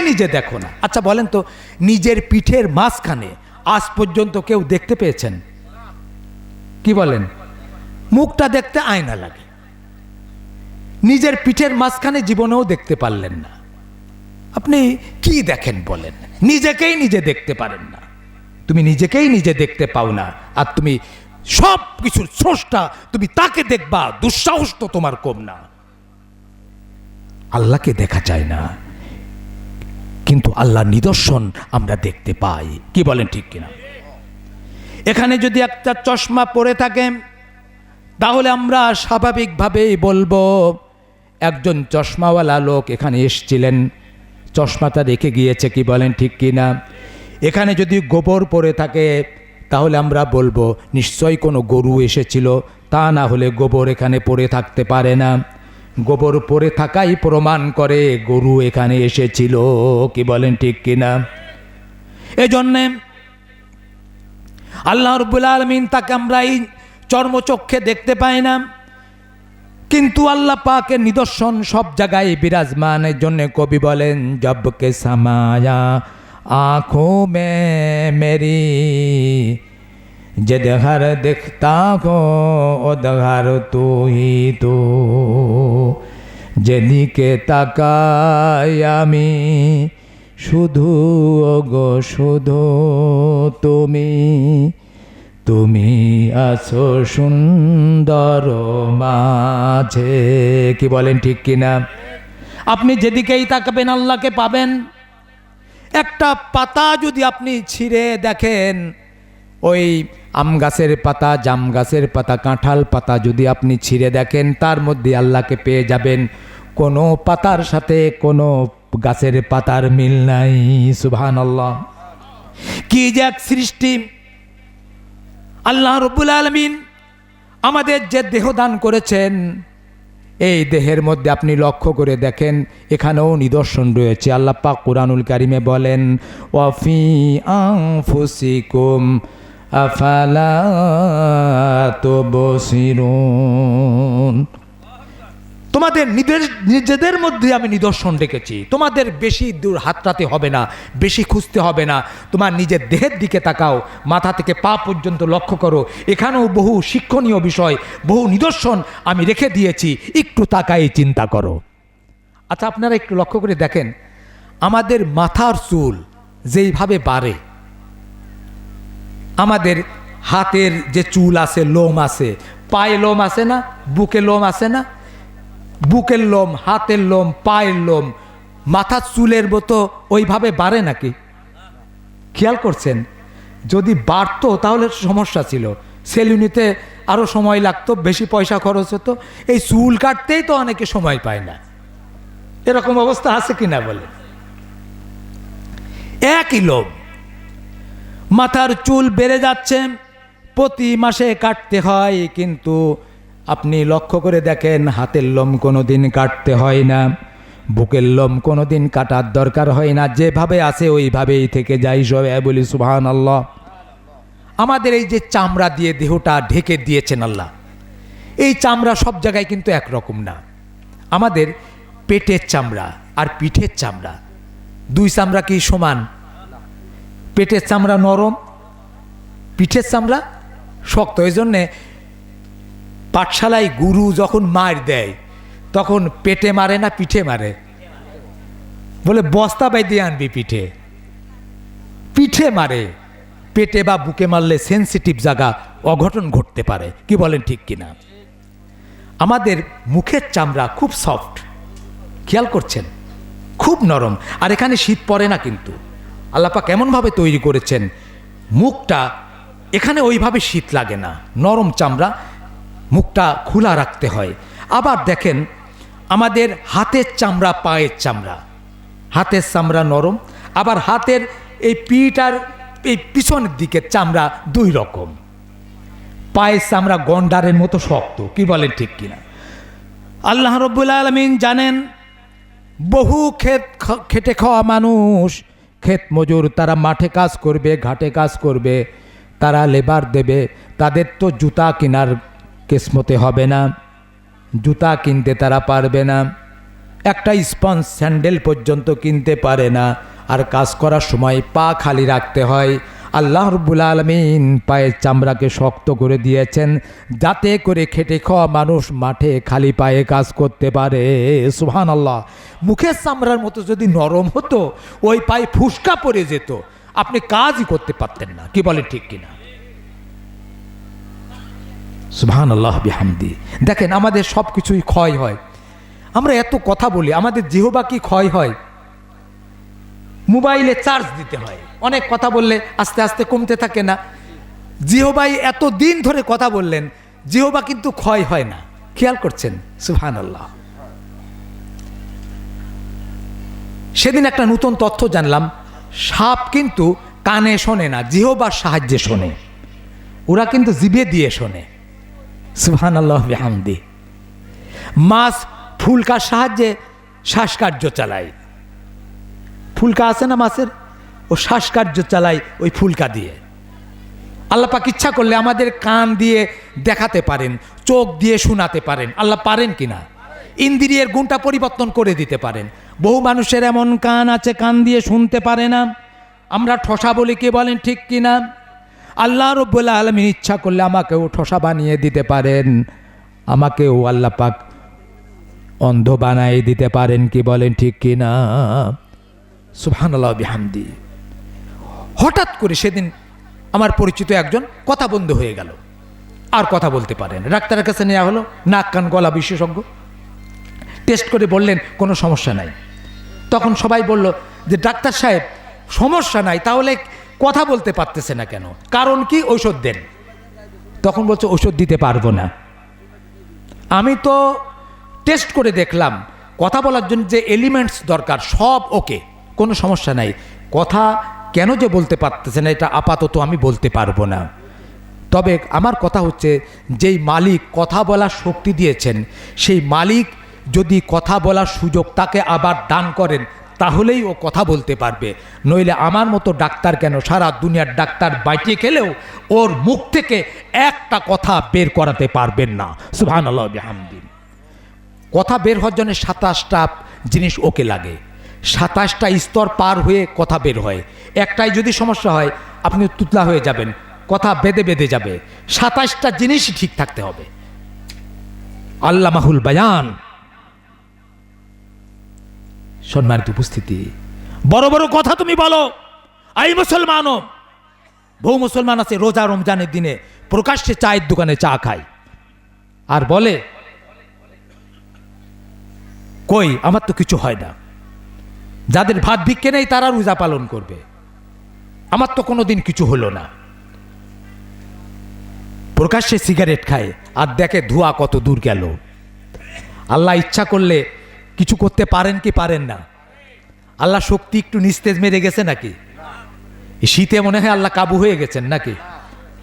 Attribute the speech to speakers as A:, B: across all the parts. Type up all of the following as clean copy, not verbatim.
A: নিজে দেখো না। আচ্ছা বলেন তো, নিজের পিঠের মাঝখানে আজ পর্যন্ত কেউ দেখতে পেয়েছেন? কি বলেন? মুখটা দেখতে আয়না লাগে, নিজের পিঠের মাঝখানে জীবনেও দেখতে পারলেন না। আপনি কি দেখেন বলেন? নিজেকেই নিজে দেখতে পারেন না। তুমি নিজেকেই নিজে দেখতে পাও না, আর তুমি সব কিছুর স্রষ্টা, তুমি তাকে দেখবা, দুঃসাহস তো তোমার কম না। আল্লাহকে দেখা যায় না, কিন্তু আল্লাহর নিদর্শন আমরা দেখতে পাই। কি বলেন ঠিক কিনা? এখানে যদি একটা চশমা পরে থাকে, তাহলে আমরা স্বাভাবিকভাবেই বলবো একজন চশমাওয়ালা লোক এখানে এসেছিলেন, চশমাটা রেখে গিয়েছে। কি বলেন ঠিক কিনা? এখানে যদি গোবর পড়ে থাকে, তাহলে আমরা বলবো নিশ্চয়ই কোনো গরু এসেছিল, তা না হলে গোবর এখানে পড়ে থাকতে পারে না। গোবর পড়ে থাকাই প্রমাণ করে গরু এখানে এসেছিল। কি বলেন ঠিক কিনা? এজন্যে আল্লাহ রাব্বুল আলামিন তাকে আমরা এই চর্মচক্ষে দেখতে পাই না, কিন্তু আল্লাহ পাকের নিদর্শন সব জায়গায় বিরাজমান। এর জন্য কবি বলেন, জবকে সামায়া आँखों में मेरी जदहर दिखता हो उदहर तू ही तो যেদিকে তাকাই আমি শুধু ওগো শুধু তুমি, তুমি আছো সুন্দর মাঝে। কি বলেন ঠিক কিনা? আপনি যেদিকেই তাকাবেন আল্লাহকে পাবেন। একটা পাতা যদি আপনি ছিঁড়ে দেখেন, ওই আম গাছের পাতা, জাম গাছের পাতা, কাঁঠাল পাতা যদি আপনি ছিঁড়ে দেখেন, তার মধ্যে আল্লাহকে পেয়ে যাবেন। কোনো পাতার সাথে কোনো গাছের পাতার মিল নাই। সুবহানাল্লাহ! কি যে এক সৃষ্টি! আল্লাহ রাব্বুল আলামিন আমাদের যে দেহ দান করেছেন, এই দেহের মধ্যে আপনি লক্ষ্য করে দেখেন, এখানেও নিদর্শন রয়েছে। আল্লাহ পাক কুরআনুল কারিমে বলেন, ওয়াফি আনফুসিকুম আফালা তুবসিরুন। তোমাদের নিজেদের মধ্যে আমি নিদর্শন রেখেছি। তোমাদের বেশি দূর হাতড়াতে হবে না, বেশি খুঁজতে হবে না। তোমার নিজের দেহের দিকে তাকাও, মাথা থেকে পা পর্যন্ত লক্ষ্য করো। এখানেও বহু শিক্ষণীয় বিষয়, বহু নিদর্শন আমি রেখে দিয়েছি, একটু তাকাই চিন্তা করো। আচ্ছা আপনারা একটু লক্ষ্য করে দেখেন, আমাদের মাথার চুল যেইভাবে বাড়ে, আমাদের হাতের যে চুল আছে, লোম আছে, পায়ে লোম আছে না, বুকে লোম আছে না, বুকের লোম, হাতের লোম, পায়ের লোম, মাথার চুলের মতো ওইভাবে বাড়ে নাকি? খেয়াল করছেন? যদি বাড়তো তাহলে সমস্যা ছিল, সেলুনিতে আরও সময় লাগতো, বেশি পয়সা খরচ হতো। এই চুল কাটতেই তো অনেকে সময় পায় না। এরকম অবস্থা আছে কিনা বলে? একই লোম, মাথার চুল বেড়ে যাচ্ছে, প্রতি মাসে কাটতে হয়, কিন্তু আপনি লক্ষ্য করে দেখেন হাতের লোম কোনো দিন কাটতে হয় না, বুকের লোম কোনো দিন কাটার দরকার হয় না, যেভাবে আছে ওইভাবেই থেকে যাই। সবাই বলি সুবহানাল্লাহ। আমাদের এই যে চামড়া দিয়ে দেহটা ঢেকে দিয়েছেন আল্লাহ, এই চামড়া সব জায়গায় কিন্তু একরকম না। আমাদের পেটের চামড়া আর পিঠের চামড়া, দুই চামড়া কি সমান? পেটের চামড়া নরম, পিঠের চামড়া শক্ত। এই জন্যে পাঠশালায় গুরু যখন মার দেয়, তখন পেটে মারে না পিঠে মারে? বলে বস্তা বাইয়ে আনবি পিঠে, পিঠে মারে। পেটে বা বুকে মারলে সেন্সিটিভ জায়গা, অঘটন ঘটতে পারে। কি বলেন ঠিক কিনা? আমাদের মুখের চামড়া খুব সফট, খেয়াল করছেন? খুব নরম। আর এখানে শীত পড়ে না, কিন্তু আল্লাহ পাক এমনভাবে তৈরি করেছেন মুখটা, এখানে ওইভাবে শীত লাগে না, নরম চামড়া, মুখটা খোলা রাখতে হয়। আবার দেখেন আমাদের হাতের চামড়া, পায়ের চামড়া, হাতের চামড়া নরম, আবার হাতের এই পিঠ আর এই পিছনের দিকের চামড়া দুই রকম। পায়ের চামড়া গন্ডারের মতো শক্ত। কি বলেন ঠিক কিনা? আল্লাহ রাব্বুল আলামিন জানেন, বহু খেটে খাওয়া মানুষ, ক্ষেত মজুর, তারা মাঠে কাজ করবে, ঘাটে কাজ করবে, তারা লেবার দেবে, তাদের তো জুতা কেনার কিসমতে হবে না, জুতা কিনতে তারা পারবে না। একটা স্পঞ্জ স্যান্ডেল পর্যন্ত কিনতে পারে না, আর কাজ করার সময় পা খালি রাখতে হয়। আল্লাহ রাব্বুল আলামিন পায়ের চামড়াকে শক্ত করে দিয়েছেন যাতে করে খেটে খাওয়া মানুষ মাঠে খালি পায়ে কাজ করতে পারে। সুবহানাল্লাহ। মুখের চামড়ার মতো যদি নরম হতো, ওই পায়ে ফুসকা পড়ে যেত, আপনি কাজই করতে পারতেন না। কি বলে ঠিক কিনা? সুবহানাল্লাহ বিহামদি। দেখেন আমাদের সব কিছুই ক্ষয় হয়। আমরা এত কথা বলি, আমাদের জিহ্বা কি ক্ষয় হয়? মোবাইলে চার্জ দিতে হয়, অনেক কথা বললে আস্তে আস্তে কমতে থাকে না। জিহ্বায় এত দিন ধরে কথা বললেন, জিহ্বা কিন্তু ক্ষয় হয় না। খেয়াল করছেন? সুবহানাল্লাহ। সেদিন একটা নতুন তথ্য জানলাম, সাপ কিন্তু কানে শোনে না, জিহ্বার সাহায্যে শোনে। ওরা কিন্তু জিভে দিয়ে শোনে। সুবহানাল্লাহ বিহামদি। মাছ ফুলকার সাহায্যে শ্বাসকার্য চালায়। ফুলকা আছে না মাছের, ও শ্বাসকার্য চালায় ওই ফুলকা দিয়ে। আল্লাহ পাক ইচ্ছা করলে আমাদের কান দিয়ে দেখাতে পারেন, চোখ দিয়ে শোনাতে পারেন। আল্লাহ পারেন কিনা? ইন্দ্রিয়ের গুণটা পরিবর্তন করে দিতে পারেন। বহু মানুষের এমন কান আছে, কান দিয়ে শুনতে পারে না। আমরা ঠসা বলি, কে বলেন ঠিক কিনা? আল্লাহ রাব্বুল আলামিন ইচ্ছা করলে আমাকেও ঠসা বানিয়ে দিতে পারেন, আমাকেও আল্লাহ পাক অন্ধ বানাই দিতে পারেন। কি বলেন ঠিক কিনা? সুবহানাল্লাহ বিহামদি। হঠাৎ করে সেদিন আমার পরিচিত একজন কথা বন্ধ হয়ে গেল, আর কথা বলতে পারেন। ডাক্তারের কাছে নেওয়া হলো, নাক কান গলা বিশেষজ্ঞ টেস্ট করে বললেন কোনো সমস্যা নাই। তখন সবাই বলল যে ডাক্তার সাহেব সমস্যা নাই, তাহলে কথা বলতে পারতেছে না কেন? কারণ কি? ঔষধ দেন। তখন বলছে ওষুধ দিতে পারবো না। আমি তো টেস্ট করে দেখলাম কথা বলার জন্য যে এলিমেন্টস দরকার সব ওকে, কোনো সমস্যা নাই। কথা কেন যে বলতে পারতেছে না এটা আপাতত আমি বলতে পারবো না। তবে আমার কথা হচ্ছে, যেই মালিক কথা বলার শক্তি দিয়েছেন, সেই মালিক যদি কথা বলার সুযোগ তাকে আবার দান করেন, তাহলেই ও কথা বলতে পারবে। নইলে আমার মতো ডাক্তার কেন, সারা দুনিয়ার ডাক্তার বাইটে খেলেও ওর মুখ থেকে একটা কথা বের করাতে পারবেন না। সুবহানাল্লাহ বিহামদি। কথা বের হওয়ার জন্য 27টা জিনিস ওকে লাগে। 27টা স্তর পার হয়ে কথা বের হয়। একটাই যদি সমস্যা হয়, আপনি তুতলা হয়ে যাবেন, কথা বেঁধে বেঁধে যাবে। 27টা জিনিসই ঠিক থাকতে হবে। আল্লামাহুল বায়ান। সম্মানিত উপস্থিতি, বড় বড় কথা তুমি বলো। এই মুসলমানও, বহু মুসলমান আছে রোজা রমজানের দিনে প্রকাশ্যে চায়ের দোকানে চা খায়, আর বলে কই আমার তো কিছু হয় না। যাদের ভাত ভিক্ষে নেই তারা রোজা পালন করবে, আমার তো কোনোদিন কিছু হলো না। প্রকাশ্যে সিগারেট খায়, আর দেখে ধোঁয়া কত দূর গেল। আল্লাহ ইচ্ছা করলে কিছু করতে পারেন কি পারেন না? আল্লাহ শক্তি একটু নিস্তেজ মেরে গেছে নাকি? শীতে মনে হয় আল্লাহ কাবু হয়ে গেছেন নাকি?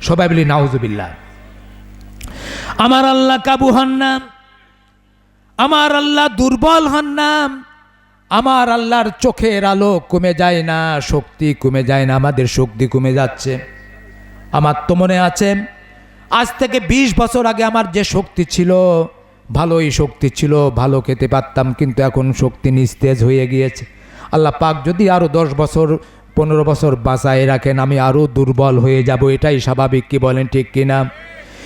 A: সবাই বলি নাউজুবিল্লাহ। আমার আল্লাহ কাবু হন না, আমার আল্লাহ দুর্বল হন না, আমার আল্লাহর চোখের আলো কমে যায় না, শক্তি কমে যায় না। আমাদের শক্তি কমে যাচ্ছে। আমার তো মনে আছে আজ থেকে 20 বছর আগে আমার যে শক্তি ছিল, ভালোই শক্তি ছিল, ভালো খেতে পারতাম, কিন্তু এখন শক্তি নিস্তেজ হয়ে গিয়েছে। আল্লাহ পাক যদি আরও 10 বছর 15 বছর বাঁচায় রাখেন, আমি আরও দুর্বল হয়ে যাব। এটাই স্বাভাবিক। কি বলেন ঠিক কিনা?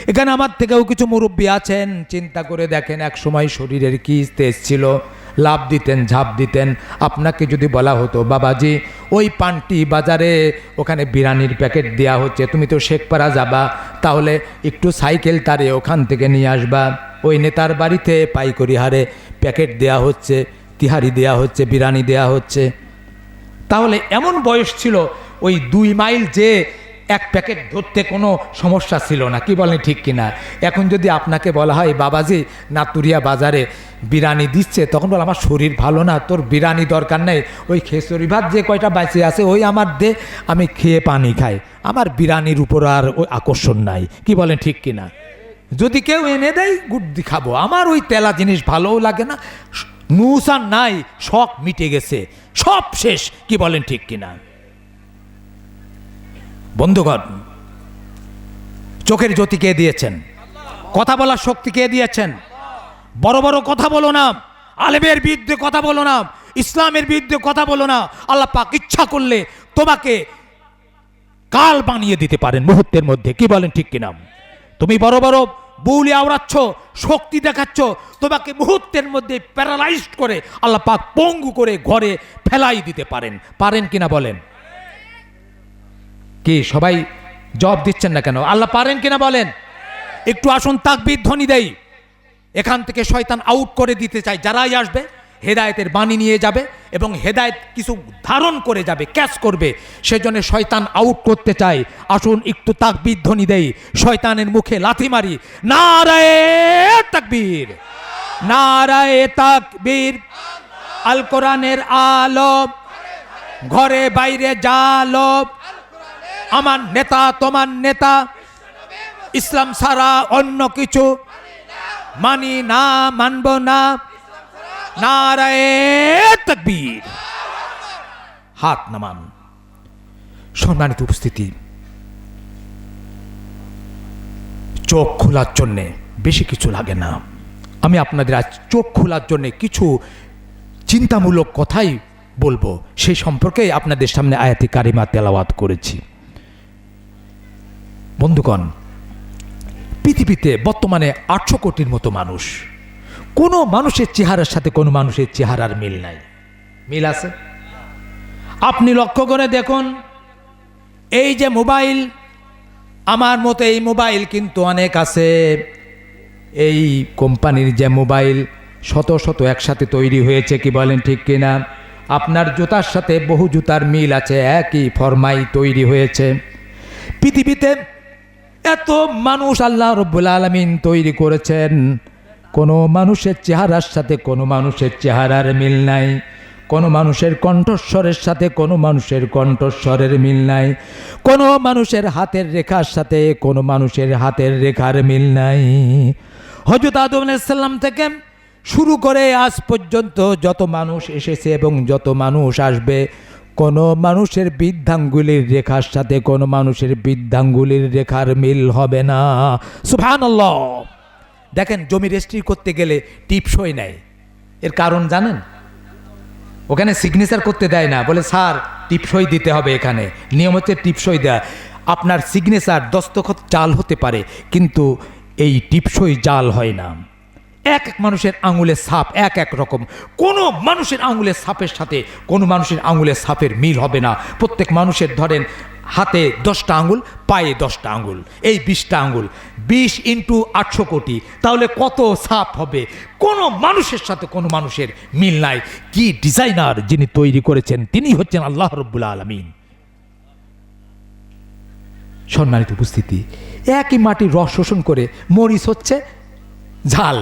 A: এখানে আমার থেকেও কিছু মুরব্বী আছেন, চিন্তা করে দেখেন এক সময় শরীরের কি তেজ ছিল, লাভ দিতেন, ঝাঁপ দিতেন। আপনাকে যদি বলা হতো বাবাজি ওই পান্টি বাজারে ওখানে বিরিয়ানির প্যাকেট দেওয়া হচ্ছে, তুমি তো শেখপাড়া যাবা, তাহলে একটু সাইকেল তারে ওখান থেকে নিয়ে আসবা, ওই নেতার বাড়িতে পাইকারি হারে প্যাকেট দেয়া হচ্ছে, তিহারি দেয়া হচ্ছে, বিরিয়ানি দেয়া হচ্ছে। তাহলে এমন বয়স ছিল ওই 2 মাইল যে এক প্যাকেট ধরতে কোনো সমস্যা ছিল না। কি বলেন ঠিক কিনা? এখন যদি আপনাকে বলা হয় বাবাজি নাতুরিয়া বাজারে বিরিয়ানি দিচ্ছে, তখন বল আমার শরীর ভালো না, তোর বিরিয়ানি দরকার নেই, ওই খেসরি ভাত যে কয়টা বাঁচে আছে ওই আমার দে, আমি খেয়ে পানি খাই, আমার বিরিয়ানির উপর আর ওই আকর্ষণ নাই। কি বলেন ঠিক কিনা? যদি কেউ এনে দেয় গুড্ডি খাবো, আমার ওই তেলা জিনিস ভালোও লাগে না, নুসান নাই, শখ মিটে গেছে, সব শেষ। কি বলেন ঠিক কিনা? বন্ধুগণ, চোখের জ্যোতি কে দিয়েছেন? কথা বলার শক্তি কে দিয়েছেন? বড় বড় কথা বলো না, আলেমের বিরুদ্ধে কথা বলো না, ইসলামের বিরুদ্ধে কথা বলো না। আল্লাহ পাক ইচ্ছা করলে তোমাকে কাল বানিয়ে দিতে পারেন মুহূর্তের মধ্যে। কি বলেন ঠিক কিনা? তুমি বড় বড় বউলি আওড়াচ্ছ, শক্তি দেখাচ্ছ, তোমাকে মুহূর্তের মধ্যে প্যারালাইজড করে আল্লাহ পাক পঙ্গু করে ঘরে ফেলাই দিতে পারেন। পারেন কিনা বলেন? কি সবাই জবাব দিচ্ছেন না কেন? আল্লাহ পারেন কিনা বলেন? একটু আসুন তাকবীর ধ্বনি দেই। এখান থেকে শয়তান আউট করে দিতে চাই। যারাই আসবে হেদায়েতের বাণী নিয়ে যাবে এবং হেদায়েত কিছু ধারণ করে যাবে, ক্যাচ করবে, সেজন্য শয়তান আউট করতে চাই। আসুন একটু তাকবীর ধ্বনি দেই, শয়তানের মুখে লাথি মারি। নারায়ে তাকবীর, নারায়ে তাকবীর। আল কোরআনের আলো ঘরে বাইরে জালো, আমার নেতা তোমার নেতা, ইসলাম ছাড়া অন্য কিছু মানি না, মানব না। নারায়ে তাকবীর। হাত নামান। সম্মানিত উপস্থিতি, চোখ খোলার জন্যে বেশি কিছু লাগে না। আমি আপনাদের আজ চোখ খোলার জন্যে কিছু চিন্তামূলক কথাই বলবো, সেই সম্পর্কে আপনাদের সামনে আয়াতি কারিমা তেলাওয়াত করেছি। বন্ধুগণ, পৃথিবীতে বর্তমানে 800 কোটির মতো মানুষ। কোনো মানুষের চেহারার সাথে কোনো মানুষের চেহারার মিল নাই। মিল আছে? আপনি লক্ষ্য করে দেখুন, এই যে মোবাইল, আমার মতো এই মোবাইল কিন্তু অনেক আছে। এই কোম্পানির যে মোবাইল শত শত একসাথে তৈরি হয়েছে। কি বলেন ঠিক কিনা? আপনার জুতার সাথে বহু জুতার মিল আছে, একই ফরমাই তৈরি হয়েছে। পৃথিবীতে এত মানুষ আল্লাহ রব্বুল আলামিন তৈরি করেছেন, কোনো মানুষের চেহারার সাথে কোনো মানুষের চেহারার মিল নাই। কোনো মানুষের কণ্ঠস্বরের সাথে কোনো মানুষের কণ্ঠস্বরের মিল নাই। কোনো মানুষের হাতের রেখার সাথে কোনো মানুষের হাতের রেখার মিল নাই। হযরত আদম আলাইহিস সালাম থেকে শুরু করে আজ পর্যন্ত যত মানুষ এসেছে এবং যত মানুষ আসবে, কোনো মানুষের বৃদ্ধাঙ্গুলির রেখার সাথে কোনো মানুষের বৃদ্ধাঙ্গুলির রেখার মিল হবে না। সুবহানাল্লাহ। দেখেন, জমি রেজিস্ট্রি করতে গেলে টিপসই নেয়। এর কারণ জানেন? ওখানে সিগনেচার করতে দেয় না, বলে স্যার টিপসই দিতে হবে। এখানে নিয়ম হচ্ছে টিপসই দেয়া। আপনার সিগনেচার দস্তখত জাল হতে পারে, কিন্তু এই টিপসই জাল হয় না। এক এক মানুষের আঙুলের ছাপ এক এক রকম। কোনো মানুষের আঙুলের ছাপের সাথে কোনো মানুষের আঙুলের ছাপের মিল হবে না। প্রত্যেক মানুষের ধরেন হাতে 10টা আঙুল, পায়ে 10টা আঙুল, এই 20টা আঙুল, 20 × 800 কোটি, তাহলে কত ছাপ হবে? কোনো মানুষের সাথে কোনো মানুষের মিল নাই। কি ডিজাইনার যিনি তৈরি করেছেন, তিনি হচ্ছেন আল্লাহ রব্বুল আলামিন। সম্মানিত উপস্থিতি, একই মাটির রস শোষণ করে মরিচ হচ্ছে ঝাল,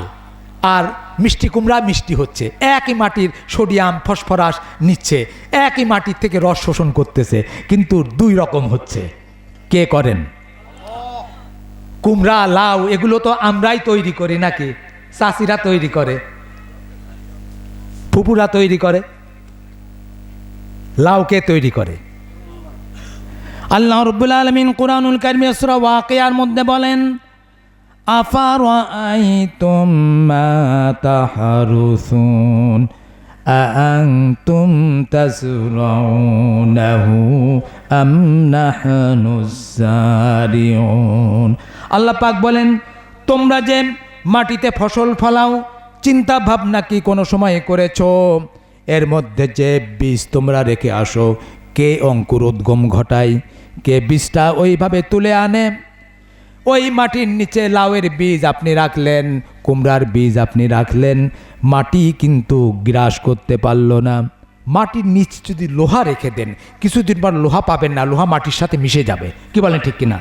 A: আর মিষ্টি কুমড়া মিষ্টি হচ্ছে। একই মাটির সোডিয়াম ফসফরাস নিচ্ছে, একই মাটির থেকে রস শোষণ করতেছে, কিন্তু 2 রকম হচ্ছে। কে করেন? কুমড়া, লাউ এগুলো তো আমরাই তৈরি করি নাকি? চাষিরা তৈরি করে, ফুপুরা তৈরি করে। লাউ কে তৈরি করে? আল্লাহ রাব্বুল আলামিন কুরআনুল কারীম সূরা ওয়াকিয়ার মধ্যে বলেন, আফারাআইতুম মা তাহরুসুন আআনতুম তাজরাউনাহু আম নাহনুজ জারিউন। আল্লাহ পাক বলেন, তোমরা যে মাটিতে ফসল ফলাও, চিন্তা ভাবনা কি কোনো সময় করেছো এর মধ্যে যে বীজ তোমরা রেখে আসো, কে অঙ্কুরোদ্গম ঘটায়, কে বীজটা ওইভাবে তুলে আনে? ওই মাটির নিচে লাউয়ের বীজ আপনি রাখলেন, কুমড়ার বীজ আপনি রাখলেন, মাটি কিন্তু গ্রাস করতে পারল না। মাটির নিচে যদি লোহা রেখে দেন, কিছুদিন পর লোহা পাবেন না, লোহা মাটির সাথে মিশে যাবে। কি বলেন ঠিক কিনা?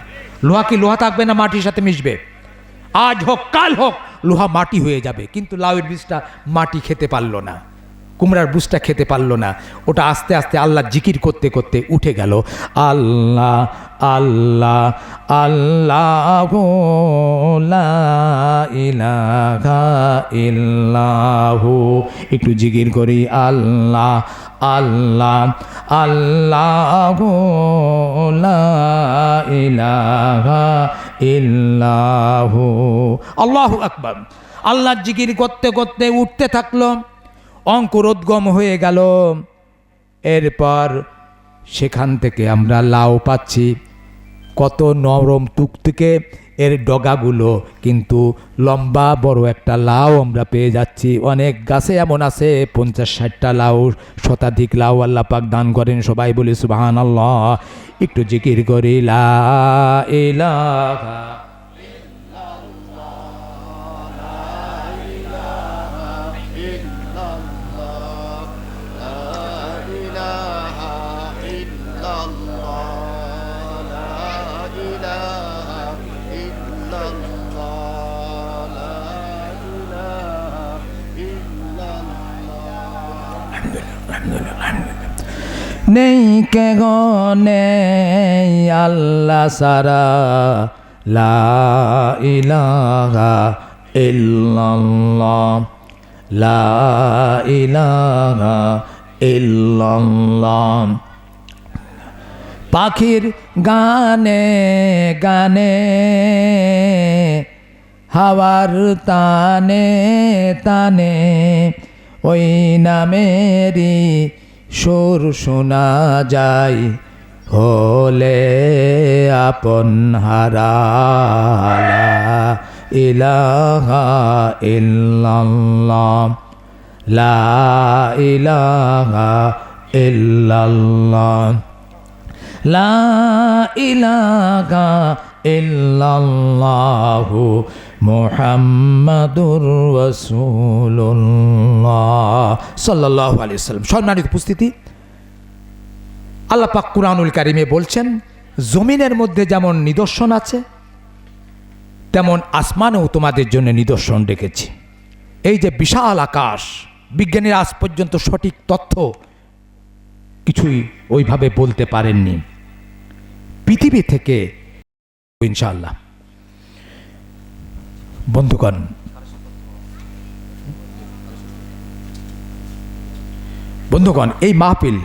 A: লোহা কি লোহা থাকবে না, মাটির সাথে মিশবে? আজ হোক কাল হোক লোহা মাটি হয়ে যাবে, কিন্তু লাউয়ের বীজটা মাটি খেতে পারল না, কুমড়ার বুঝটা খেতে পারলো না। ওটা আস্তে আস্তে আল্লাহ জিকির করতে করতে উঠে গেল। আল্লাহ আল্লাহ আল্লাহ লা ইলাহা ইল্লাহু। একটু জিকির করি, আল্লাহ আল্লাহ আল্লাহ লা ইলাহা ইল্লাহু। আল্লাহু আকবার। আল্লাহ জিকির করতে করতে উঠতে থাকলো। অঙ্কুরোদ্গম হয়ে গেল। এরপর সেখান থেকে আমরা লাউ পাচ্ছি, কত নরম তুকতুকে এর ডগাগুলো, কিন্তু লম্বা বড় একটা লাউ আমরা পেয়ে যাচ্ছি। অনেক গাছে এমন আছে 50-60টা লাউ, শতাধিক লাউ আল্লাহ পাক দান করেন। সবাই বলি সুবহানাল্লাহ, একটু জিকির করি লা ইলাহা। নেই কে গো নেই আল্লাহ সারা, লা ইলাহা ইল্লাল্লাহ, লা ইলাহা ইল্লাল্লাহ। পাখির গানে গানে, হাওয়ার তানে তানে, ওই নামেরই সুর শোনা যায়, হলে আপন হারা, লা ইলাহা ইল্লাল্লাহ, লা ইলাহা ইল্লাল্লাহ, লা ইলাহা ইল্লাল্লাহু মুহাম্মাদুর রাসূলুল্লাহ সাল্লাল্লাহু আলাইহি ওয়াসাল্লাম। সম্মানিত উপস্থিতি, আল্লাহ পাক কুরআনুল কারীমে বলছেন, জমিনের মধ্যে যেমন নিদর্শন আছে, তেমন আসমানেও তোমাদের জন্য নিদর্শন রেখেছি। এই যে বিশাল আকাশ, বিজ্ঞানীরা আজ পর্যন্ত সঠিক তথ্য কিছুই ওইভাবে বলতে পারেননি। পৃথিবী থেকে ইনশাআল্লাহ বন্ধুগণ, এই মাহফিল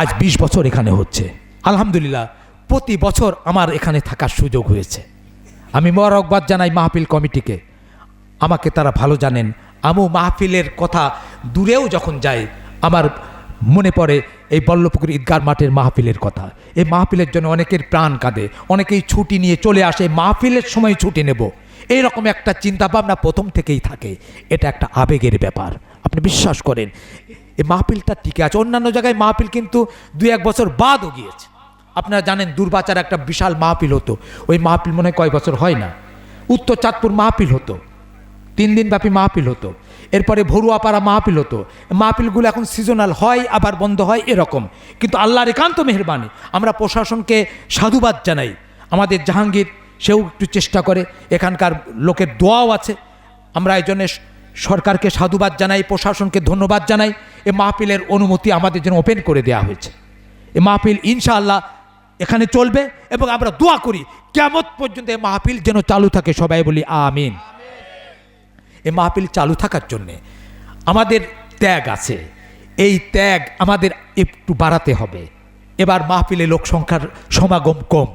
A: আজ 20 বছর এখানে হচ্ছে। আলহামদুলিল্লাহ, প্রতি বছর আমার এখানে থাকার সুযোগ হয়েছে। আমি মোবারকবাদ জানাই মাহফিল কমিটিকে, আমাকে তারা ভালো জানেন। আমিও মাহফিলের কথা দূরেও যখন যাই, আমার মনে পড়ে এই বল্লভপুকুর ঈদগাহ মাঠের মাহফিলের কথা। এই মাহফিলের জন্য অনেকের প্রাণ কাঁদে, অনেকেই ছুটি নিয়ে চলে আসে, মাহফিলের সময় ছুটি নেব, এইরকম একটা চিন্তাভাবনা প্রথম থেকেই থাকে। এটা একটা আবেগের ব্যাপার, আপনি বিশ্বাস করেন। এই মাহফিলটা টিকে আছে। অন্যান্য জায়গায় মাহফিল কিন্তু 2-1 বছর বাদও গিয়েছে। আপনারা জানেন দুর্বাচার একটা বিশাল মাহফিল হতো, ওই মাহফিল মনে হয় কয় বছর হয় না। উত্তর চাঁদপুর মাহফিল হতো, 3 দিন ব্যাপী মাহফিল হতো। এরপরে ভরুয়াপাড়া মাহফিল হতো। মাহফিলগুলো এখন সিজনাল হয়, আবার বন্ধ হয়, এরকম। কিন্তু আল্লাহর একান্ত মেহেরবানি, আমরা প্রশাসনকে সাধুবাদ জানাই। আমাদের জাহাঙ্গীর সেও একটু চেষ্টা করে, এখানকার লোকের দোয়াও আছে। আমরা এই জন্যে সরকারকে সাধুবাদ জানাই, প্রশাসনকে ধন্যবাদ জানাই। এ মাহফিলের অনুমতি আমাদের জন্য ওপেন করে দেওয়া হয়েছে। এ মাহফিল ইনশাআল্লাহ এখানে চলবে এবং আমরা দোয়া করি কিয়ামত পর্যন্ত এই মাহফিল যেন চালু থাকে। সবাই বলি আমিন। এই মাহফিল চালু থাকার জন্যে আমাদের ত্যাগ আছে, এই ত্যাগ আমাদের একটু বাড়াতে হবে। এবার মাহফিলে লোক সংখ্যার সমাগম কম,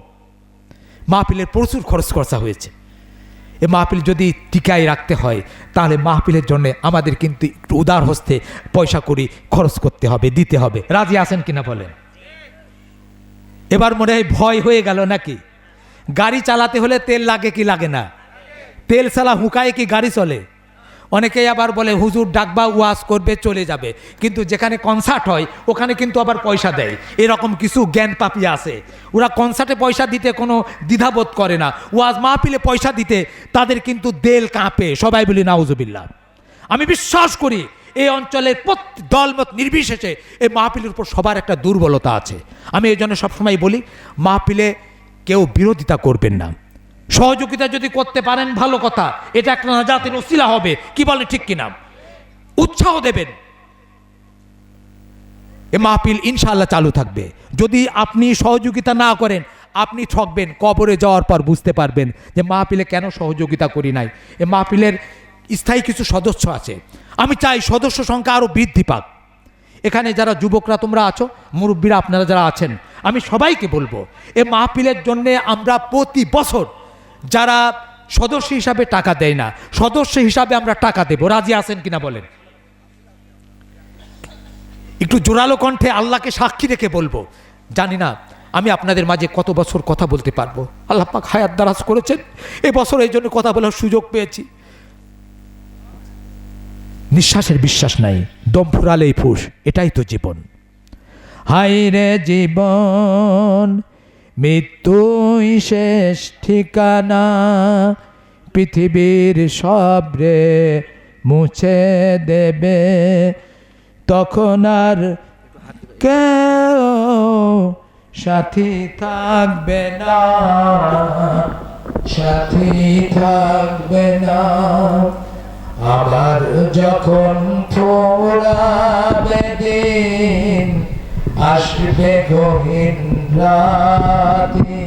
A: মাহফিলের প্রচুর খরচ খরচা হয়েছে। এ মাহফিল যদি টিকায় রাখতে হয়, তাহলে মাহফিলের জন্য আমাদের কিন্তু একটু উদার হস্তে পয়সা করি খরচ করতে হবে, দিতে হবে। রাজি আছেন কিনা বলেন? এবার মনে হয় ভয় হয়ে গেল নাকি? গাড়ি চালাতে হলে তেল লাগে কি লাগে না? তেল ছাড়া হুকায় কি গাড়ি চলে? অনেকেই আবার বলে হুজুর ডাকবা ওয়াজ করবে চলে যাবে, কিন্তু যেখানে কনসার্ট হয় ওখানে কিন্তু আবার পয়সা দেয়। এরকম কিছু জ্ঞান পাপিয়া আছে, ওরা কনসার্টে পয়সা দিতে কোনো দ্বিধাবোধ করে না, ওয়াজ মাহফিলে পয়সা দিতে তাদের কিন্তু দেল কাঁপে। সবাই বলি নাউজুবিল্লাহ। আমি বিশ্বাস করি এই অঞ্চলের দলমত নির্বিশেষে এই মাহফিলের উপর সবার একটা দুর্বলতা আছে। আমি এই জন্য সবসময় বলি মাহফিলে কেউ বিরোধিতা করবেন না, সহযোগিতা যদি করতে পারেন ভালো কথা, এটা একটা নাজাতের ওসিলা হবে। কি বলেন ঠিক কিনা? উৎসাহ দেবেন। এ মাহফিল ইনশাআল্লাহ চালু থাকবে। যদি আপনি সহযোগিতা না করেন আপনি ঠকবেন, কবরে যাওয়ার পর বুঝতে পারবেন যে মাহফিলে কেন সহযোগিতা করি নাই। এ মাহফিলের স্থায়ী কিছু সদস্য আছে, আমি চাই সদস্য সংখ্যা আরও বৃদ্ধি পাক। এখানে যারা যুবকরা তোমরা আছো, মুরব্বীরা আপনারা যারা আছেন, আমি সবাইকে বলবো এ মাহফিলের জন্যে আমরা প্রতি বছর যারা সদস্য হিসাবে টাকা দেয় না, সদস্য হিসাবে আমরা টাকা দেব। রাজি আছেন কিনা বলেন? একটু জোরালো কণ্ঠে আল্লাহকে সাক্ষী রেখে বলবো, জানি না আমি আপনাদের মাঝে কত বছর কথা বলতে পারবো। আল্লাহ পাক হায়াত দারাজ করেছেন, এ বছর এই জন্য কথা বলার সুযোগ পেয়েছি। নিঃশ্বাসের বিশ্বাস নাই, দম ফুরালেই ফুস, এটাই তো জীবন। হায় রে জীবন, মৃত্যুই শেষ ঠিকানা, পৃথিবীর সব রে মুছে দেবে, তখন আর কেউ সাথী থাকবে না, সাথী থাকবে না। আবার যখন ফুরাবে দিন, আসবে গহীন রাতি,